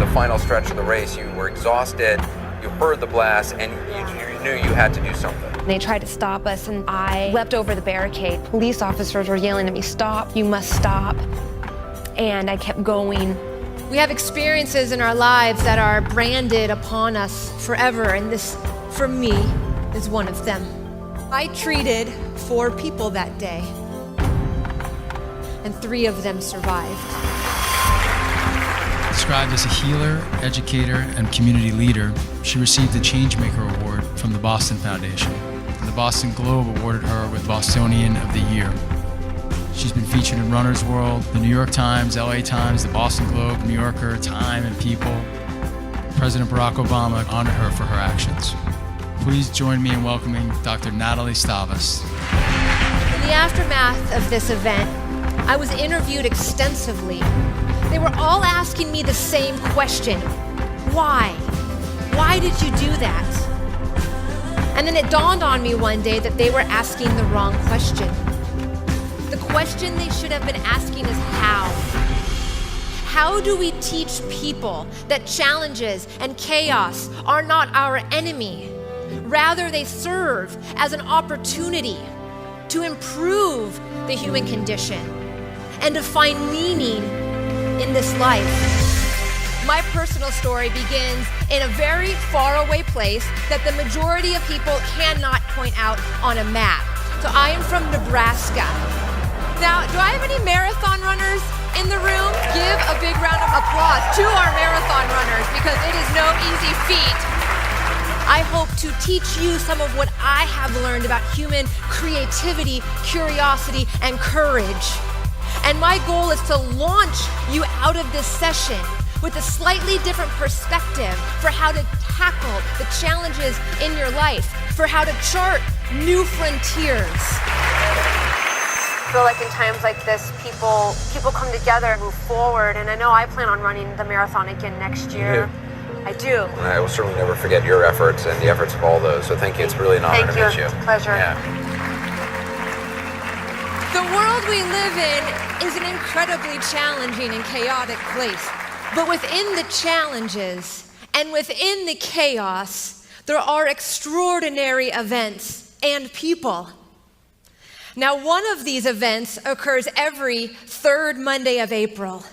the final stretch of the race. You were exhausted, you heard the blast, and you knew you had to do something. They tried to stop us, and I leapt over the barricade. Police officers were yelling at me, "Stop, you must stop." And I kept going. We have experiences in our lives that are branded upon us forever, and this, for me, is one of them. I treated 4 people that day, and 3 of them survived. Described as a healer, educator, and community leader, she received the Changemaker Award from the Boston Foundation, and the Boston Globe awarded her with Bostonian of the Year. She's been featured in Runner's World, the New York Times, LA Times, the Boston Globe, New Yorker, Time, and People. President Barack Obama honored her for her actions. Please join me in welcoming Dr. Natalie Stavas. In the aftermath of this event, I was interviewed extensively. They were all asking me the same question: why? Why did you do that? And then it dawned on me one day that they were asking the wrong question. The question they should have been asking is how. How do we teach people that challenges and chaos are not our enemy? Rather, they serve as an opportunity to improve the human condition and to find meaning in this life. My personal story begins in a very faraway place that the majority of people cannot point out on a map. So I am from Nebraska. Now, do I have any marathon runners in the room? Give a big round of applause to our marathon runners, because it is no easy feat. I hope to teach you some of what I have learned about human creativity, curiosity, and courage. And my goal is to launch you out of this session with a slightly different perspective for how to tackle the challenges in your life, for how to chart new frontiers. I feel like in times like this, people come together and move forward. And I know I plan on running the marathon again next year. I do. And I will certainly never forget your efforts and the efforts of all those. So thank you. It's really an honor to meet you. It's a pleasure. Yeah. The world we live in is an incredibly challenging and chaotic place. But within the challenges and within the chaos, there are extraordinary events and people. Now, one of these events occurs every 3rd Monday of April.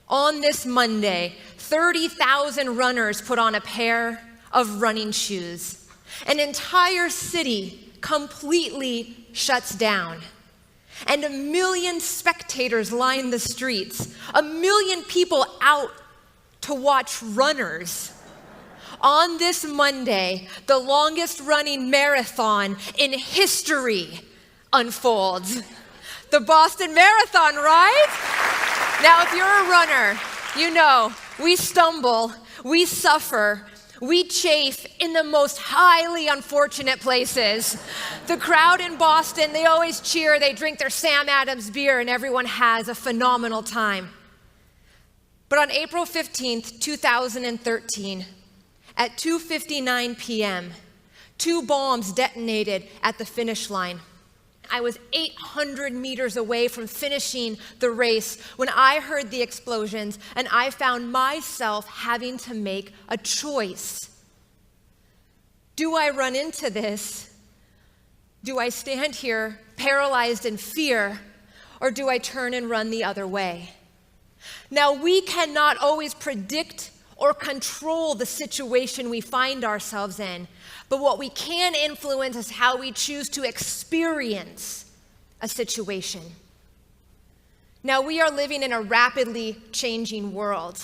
On this Monday, 30,000 runners put on a pair of running shoes. An entire city completely shuts down. And 1 million spectators line the streets. 1 million people out to watch runners. On this Monday, the longest running marathon in history unfolds. The Boston Marathon, right? Now, if you're a runner, you know we stumble, we suffer, we chafe in the most highly unfortunate places. The crowd in Boston, they always cheer, they drink their Sam Adams beer, and everyone has a phenomenal time. But on April 15th, 2013, at 2:59 p.m., 2 bombs detonated at the finish line. I was 800 meters away from finishing the race when I heard the explosions, and I found myself having to make a choice. Do I run into this? Do I stand here paralyzed in fear, or do I turn and run the other way? Now, we cannot always predict or control the situation we find ourselves in, but what we can influence is how we choose to experience a situation. Now, we are living in a rapidly changing world.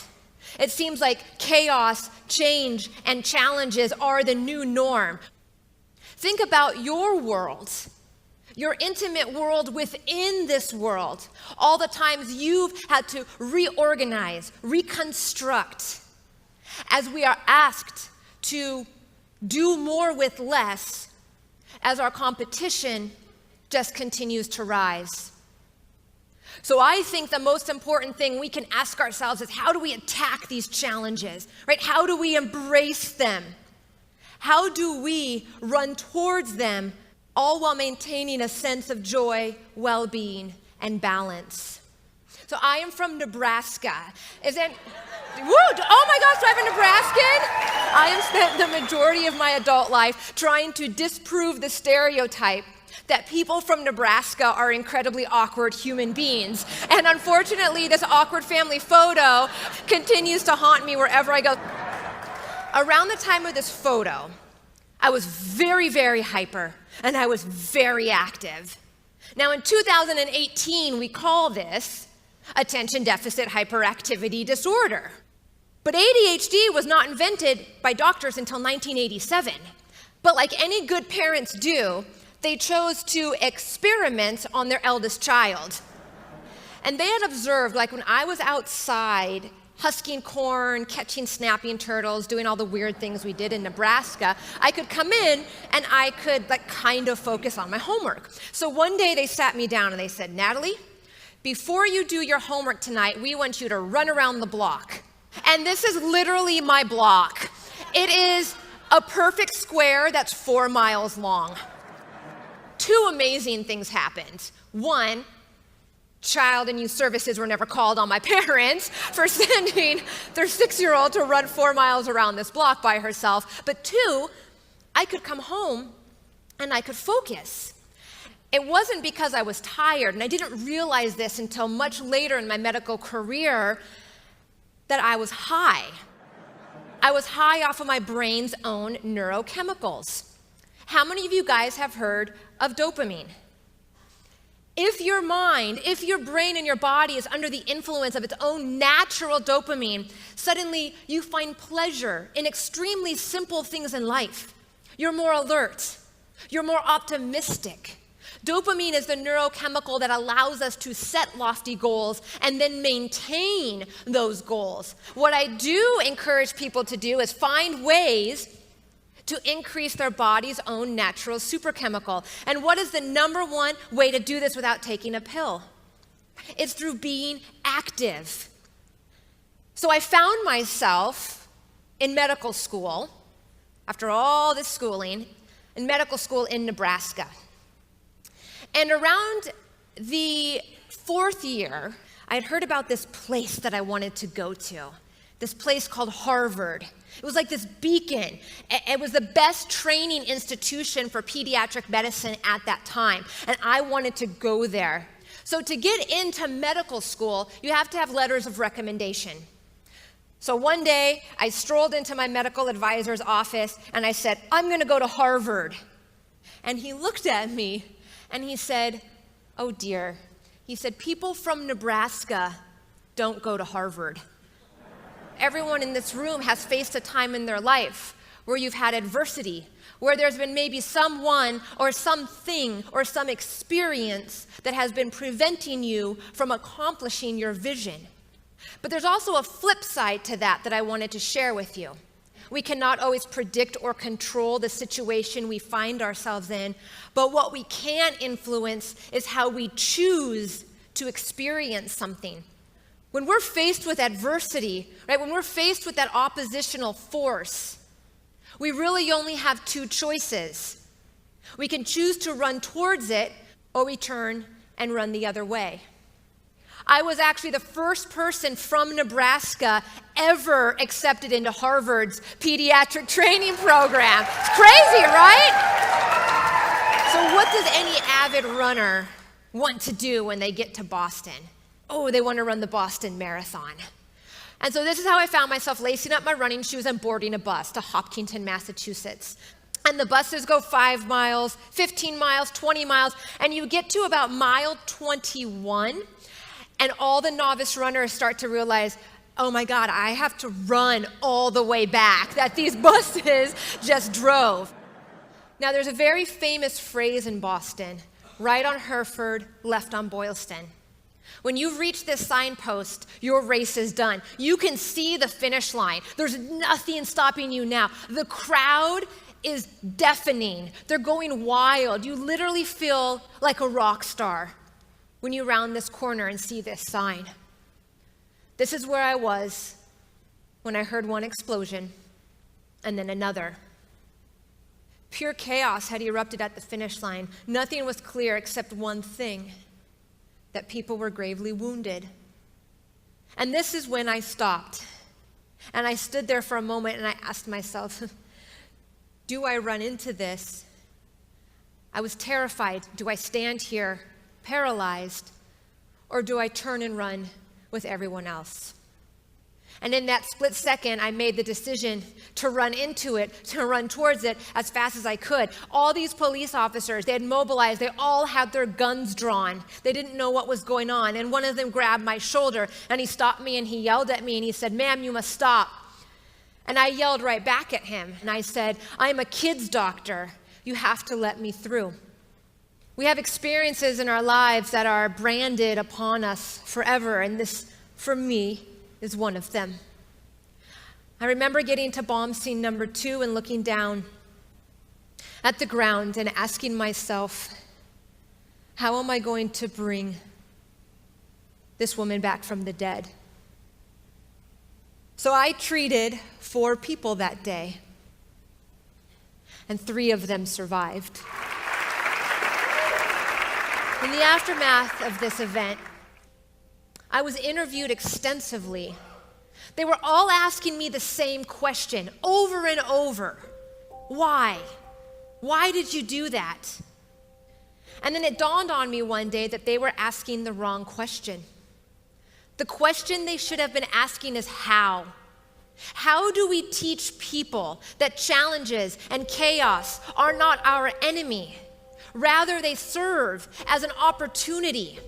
It seems like chaos, change, and challenges are the new norm. Think about your world, your intimate world within this world, all the times you've had to reorganize, reconstruct, as we are asked to do more with less as our competition just continues to rise. So I think the most important thing we can ask ourselves is, how do we attack these challenges, right? How do we embrace them? How do we run towards them, all while maintaining a sense of joy, well-being, and balance? So I am from Nebraska. Oh my gosh, do I have a Nebraskan? I have spent the majority of my adult life trying to disprove the stereotype that people from Nebraska are incredibly awkward human beings. And unfortunately, this awkward family photo continues to haunt me wherever I go. Around the time of this photo, I was very, very hyper, and I was very active. Now in 2018, we call this attention deficit hyperactivity disorder. But ADHD was not invented by doctors until 1987. But like any good parents do, they chose to experiment on their eldest child. And they had observed, like when I was outside husking corn, catching snapping turtles, doing all the weird things we did in Nebraska, I could come in and I could kind of focus on my homework. So one day they sat me down and they said, Natalie, before you do your homework tonight, we want you to run around the block. And this is literally my block. It is a perfect square that's 4 miles long. 2 amazing things happened. One, Child and Youth Services were never called on my parents for sending their 6-year-old to run 4 miles around this block by herself. But 2, I could come home and I could focus. It wasn't because I was tired, and I didn't realize this until much later in my medical career, that I was high. I was high off of my brain's own neurochemicals. How many of you guys have heard of dopamine? If your mind, if your brain and your body is under the influence of its own natural dopamine, suddenly you find pleasure in extremely simple things in life. You're more alert. You're more optimistic. Dopamine is the neurochemical that allows us to set lofty goals and then maintain those goals. What I do encourage people to do is find ways to increase their body's own natural superchemical. And what is the number one way to do this without taking a pill? It's through being active. So I found myself in medical school, after all this schooling, in medical school in Nebraska. And around the 4th year, I had heard about this place that I wanted to go to, this place called Harvard. It was like this beacon. It was the best training institution for pediatric medicine at that time, and I wanted to go there. So to get into medical school, you have to have letters of recommendation. So one day, I strolled into my medical advisor's office, and I said, I'm going to go to Harvard. And he looked at me, and he said, oh dear. He said, people from Nebraska don't go to Harvard. Everyone in this room has faced a time in their life where you've had adversity, where there's been maybe someone or something or some experience that has been preventing you from accomplishing your vision. But there's also a flip side to that I wanted to share with you. We cannot always predict or control the situation we find ourselves in, but what we can influence is how we choose to experience something. When we're faced with adversity, right, when we're faced with that oppositional force, we really only have 2 choices. We can choose to run towards it, or we turn and run the other way. I was actually the first person from Nebraska ever accepted into Harvard's pediatric training program. It's crazy, right? So what does any avid runner want to do when they get to Boston? Oh, they want to run the Boston Marathon. And so this is how I found myself lacing up my running shoes and boarding a bus to Hopkinton, Massachusetts. And the buses go 5 miles, 15 miles, 20 miles, and you get to about mile 21, and all the novice runners start to realize, oh my God, I have to run all the way back that these buses just drove. Now there's a very famous phrase in Boston, right on Hereford, left on Boylston. When you reach this signpost, your race is done. You can see the finish line. There's nothing stopping you now. The crowd is deafening. They're going wild. You literally feel like a rock star when you round this corner and see this sign. This is where I was when I heard one explosion and then another. Pure chaos had erupted at the finish line. Nothing was clear except one thing, that people were gravely wounded And this is when I stopped. And I stood there for a moment and I asked myself, do I run into this? I was terrified. Do I stand here paralyzed, or do I turn and run with everyone else? And in that split second, I made the decision to run into it, to run towards it as fast as I could. All these police officers, they had mobilized, they all had their guns drawn. They didn't know what was going on. And one of them grabbed my shoulder and he stopped me and he yelled at me and he said, "Ma'am, you must stop." And I yelled right back at him and I said, "I'm a kid's doctor. You have to let me through." We have experiences in our lives that are branded upon us forever, and this, for me, is one of them. I remember getting to bomb scene number 2 and looking down at the ground and asking myself, how am I going to bring this woman back from the dead? So I treated 4 people that day, and 3 of them survived. In the aftermath of this event, I was interviewed extensively. They were all asking me the same question over and over. Why? Why did you do that? And then it dawned on me one day that they were asking the wrong question. The question they should have been asking is how? How do we teach people that challenges and chaos are not our enemy? Rather, they serve as an opportunity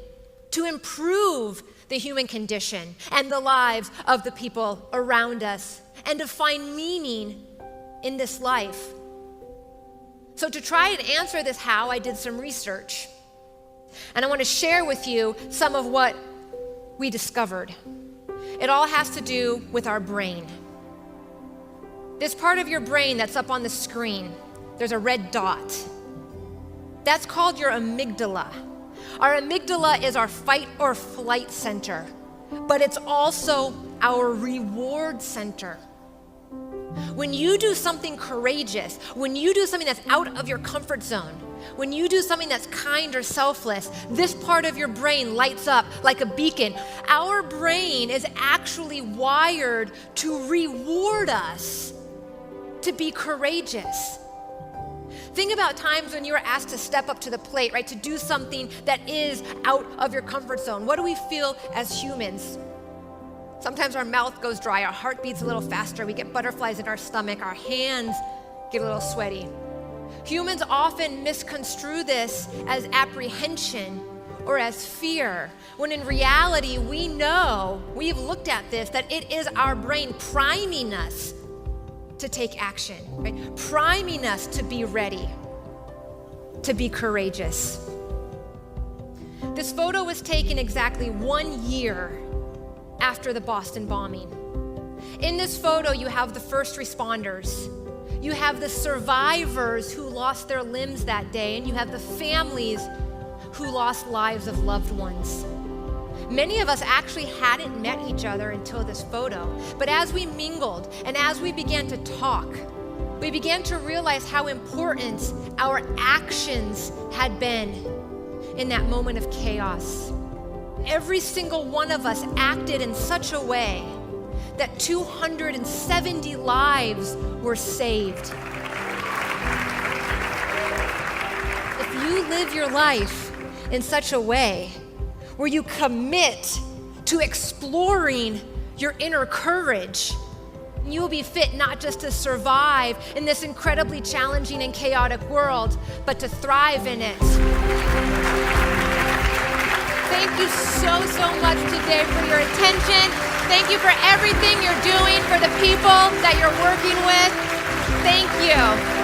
to improve the human condition and the lives of the people around us, and to find meaning in this life. So to try and answer this how, I did some research. And I want to share with you some of what we discovered. It all has to do with our brain. This part of your brain that's up on the screen, there's a red dot. That's called your amygdala. Our amygdala is our fight or flight center, but it's also our reward center. When you do something courageous, when you do something that's out of your comfort zone, when you do something that's kind or selfless, this part of your brain lights up like a beacon. Our brain is actually wired to reward us to be courageous. Think about times when you were asked to step up to the plate, right? To do something that is out of your comfort zone. What do we feel as humans? Sometimes our mouth goes dry, our heart beats a little faster, we get butterflies in our stomach, our hands get a little sweaty. Humans often misconstrue this as apprehension or as fear, when in reality we know, we've looked at this, that it is our brain priming us to take action, right? Priming us to be ready, to be courageous. This photo was taken exactly 1 year after the Boston bombing. In this photo, you have the first responders, you have the survivors who lost their limbs that day, and you have the families who lost lives of loved ones. Many of us actually hadn't met each other until this photo, but as we mingled and as we began to talk, we began to realize how important our actions had been in that moment of chaos. Every single one of us acted in such a way that 270 lives were saved. If you live your life in such a way where you commit to exploring your inner courage, you will be fit not just to survive in this incredibly challenging and chaotic world, but to thrive in it. Thank you so much today for your attention. Thank you for everything you're doing for the people that you're working with. Thank you.